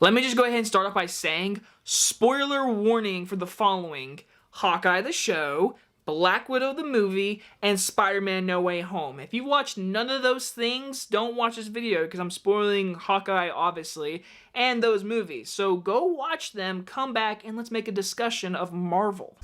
Let me just go ahead and start off by saying, spoiler warning for the following: Hawkeye the show, Black Widow the movie, and Spider-Man No Way Home. If you watched none of those things, don't watch this video because I'm spoiling Hawkeye, obviously, and those movies. So go watch them, come back, and let's make a discussion of Marvel.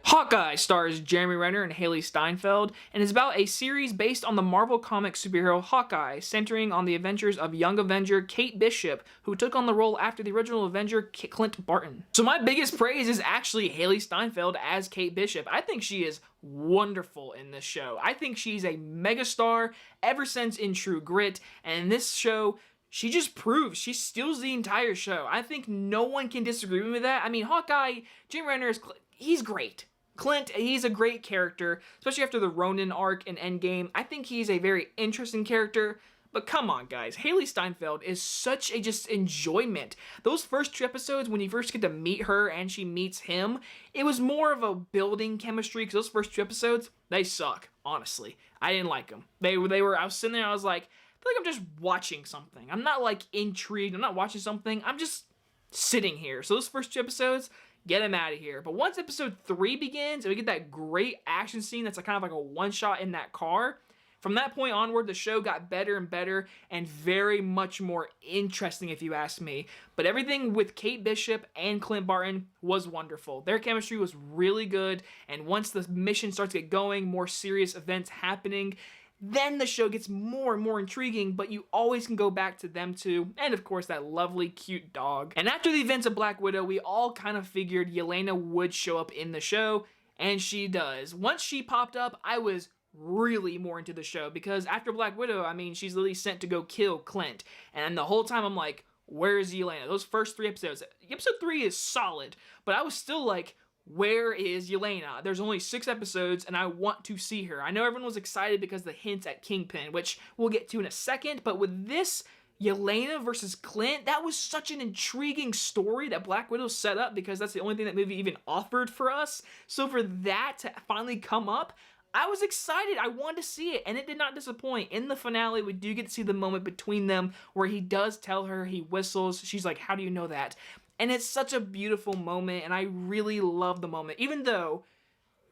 Hawkeye stars Jeremy Renner and Hailee Steinfeld, and is about a series based on the Marvel Comics superhero Hawkeye, centering on the adventures of young Avenger Kate Bishop, who took on the role after the original Avenger Clint Barton. So my biggest praise is actually Hailee Steinfeld as Kate Bishop. I think she is wonderful in this show. I think she's a megastar ever since in True Grit, and in this show, she just proves, she steals the entire show. I think no one can disagree with me with that. I mean, Hawkeye, Jeremy Renner, he's great. Clint, he's a great character, especially after the Ronin arc in Endgame. I think he's a very interesting character, but come on, guys. Hailee Steinfeld is such a just enjoyment. Those first 2 episodes, when you first get to meet her and she meets him, it was more of a building chemistry, because those first 2 episodes, they suck, honestly. I didn't like them. I was sitting there, I was like, I feel like I'm just watching something. I'm not, like, intrigued. I'm not watching something. I'm just sitting here. So those first 2 episodes, get him out of here. But once episode 3 begins, and we get that great action scene that's kind of like a one-shot in that car, from that point onward, the show got better and better, and very much more interesting, if you ask me. But everything with Kate Bishop and Clint Barton was wonderful. Their chemistry was really good, and once the mission starts to get going, more serious events happening, then the show gets more and more intriguing, but you always can go back to them two, and of course that lovely, cute dog. And after the events of Black Widow, we all kind of figured Yelena would show up in the show, and she does. Once she popped up, I was really more into the show, because after Black Widow, I mean, she's literally sent to go kill Clint, and the whole time I'm like, where's Yelena? Those first 3 episodes, episode 3 is solid, but I was still like, where is Yelena? There's only 6 episodes, and I want to see her. I know everyone was excited because of the hints at Kingpin, which we'll get to in a second, but with this Yelena versus Clint, that was such an intriguing story that Black Widow set up, because that's the only thing that movie even offered for us. So for that to finally come up, I was excited. I wanted to see it, and it did not disappoint. In the finale, we do get to see the moment between them where he does tell her, he whistles. She's like, how do you know that? And it's such a beautiful moment, and I really love the moment, even though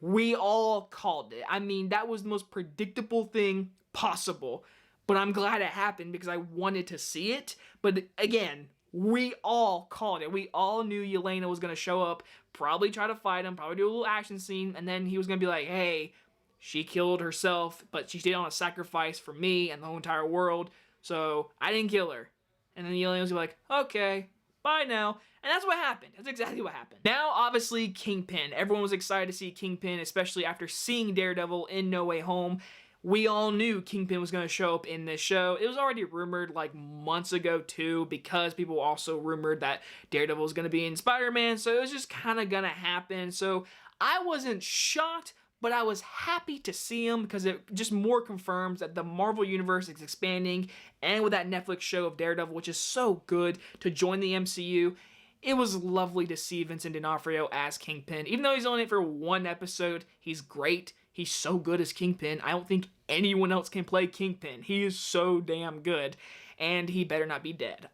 we all called it. I mean, that was the most predictable thing possible, but I'm glad it happened because I wanted to see it. But again, we all called it. We all knew Yelena was going to show up, probably try to fight him, probably do a little action scene, and then he was going to be like, hey, she killed herself, but she stayed on a sacrifice for me and the whole entire world, so I didn't kill her. And then Yelena was like, okay, bye now. And that's what happened. That's exactly what happened. Now, obviously, Kingpin. Everyone was excited to see Kingpin, especially after seeing Daredevil in No Way Home. We all knew Kingpin was going to show up in this show. It was already rumored like months ago too, because people also rumored that Daredevil was going to be in Spider-Man, so it was just kind of going to happen. So I wasn't shocked, but I was happy to see him because it just more confirms that the Marvel Universe is expanding, and with that Netflix show of Daredevil, which is so good to join the MCU, it was lovely to see Vincent D'Onofrio as Kingpin. Even though he's only in it for 1 episode, he's great. He's so good as Kingpin. I don't think anyone else can play Kingpin. He is so damn good, and he better not be dead.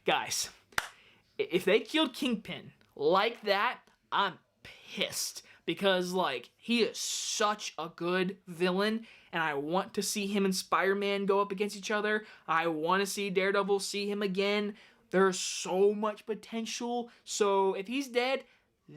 Guys, if they killed Kingpin like that, I'm pissed. Because, like, he is such a good villain, and I want to see him and Spider-Man go up against each other. I want to see Daredevil see him again. There's so much potential. So, if he's dead,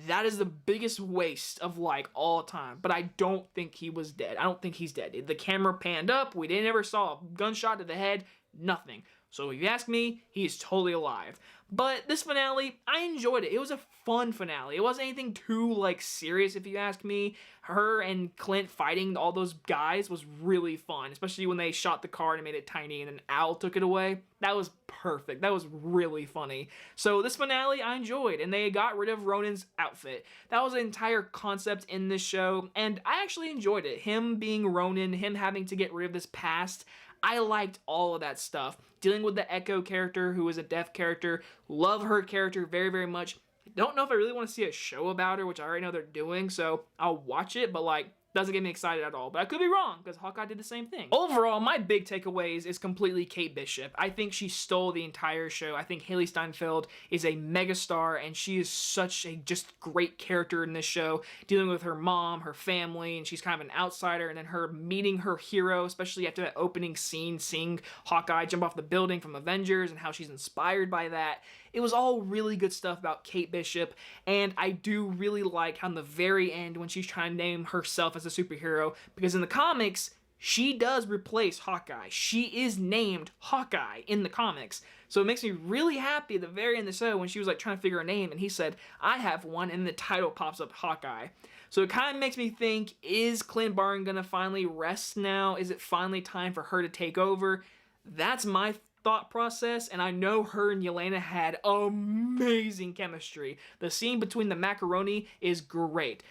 that is the biggest waste of, like, all time. But I don't think he was dead. I don't think he's dead. The camera panned up. We didn't ever saw a gunshot to the head. Nothing. So, if you ask me, he's totally alive. But this finale, I enjoyed it. It was a fun finale. It wasn't anything too, like, serious, if you ask me. Her and Clint fighting all those guys was really fun, especially when they shot the car and made it tiny and then Al took it away. That was perfect. That was really funny. So this finale, I enjoyed, and they got rid of Ronin's outfit. That was the entire concept in this show, and I actually enjoyed it. Him being Ronin, him having to get rid of this past, I liked all of that stuff. Dealing with the Echo character, who is a deaf character, love her character very, very much. I don't know if I really want to see a show about her, which I already know they're doing, so I'll watch it, but like, doesn't get me excited at all. But I could be wrong, because Hawkeye did the same thing. Overall, my big takeaways is completely Kate Bishop. I think she stole the entire show. I think Hailee Steinfeld is a megastar, and she is such a just great character in this show, dealing with her mom, her family, and she's kind of an outsider, and then her meeting her hero, especially after that opening scene, seeing Hawkeye jump off the building from Avengers, and how she's inspired by that. It was all really good stuff about Kate Bishop, and I do really like how in the very end, when she's trying to name herself as a superhero, because in the comics, she does replace Hawkeye. She is named Hawkeye in the comics. So it makes me really happy at the very end of the show when she was like trying to figure a name, and he said, I have one, and the title pops up Hawkeye. So it kind of makes me think, is Clint Barton gonna finally rest now? Is it finally time for her to take over? That's my thought process, and I know her and Yelena had amazing chemistry. The scene between the macaroni is great.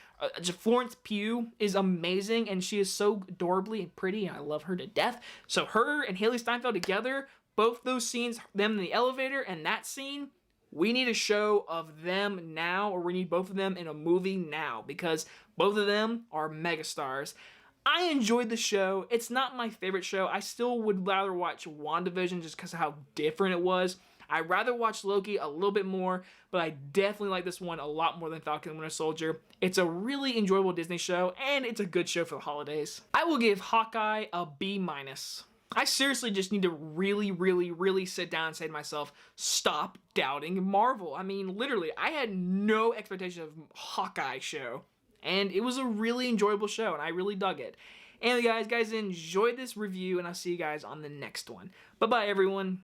Florence Pugh is amazing, and she is so adorably and pretty, and I love her to death. So her and Hailee Steinfeld together, both those scenes, them in the elevator and that scene, we need a show of them now, or we need both of them in a movie now, because both of them are megastars. I enjoyed the show. It's not my favorite show. I still would rather watch WandaVision just because of how different it was. I'd rather watch Loki a little bit more, but I definitely like this one a lot more than Falcon and Winter Soldier. It's a really enjoyable Disney show, and it's a good show for the holidays. I will give Hawkeye a B-. I seriously just need to really sit down and say to myself, stop doubting Marvel. I mean, literally, I had no expectation of Hawkeye show. And it was a really enjoyable show, and I really dug it. Anyway, guys, enjoyed this review, and I'll see you guys on the next one. Bye-bye, everyone.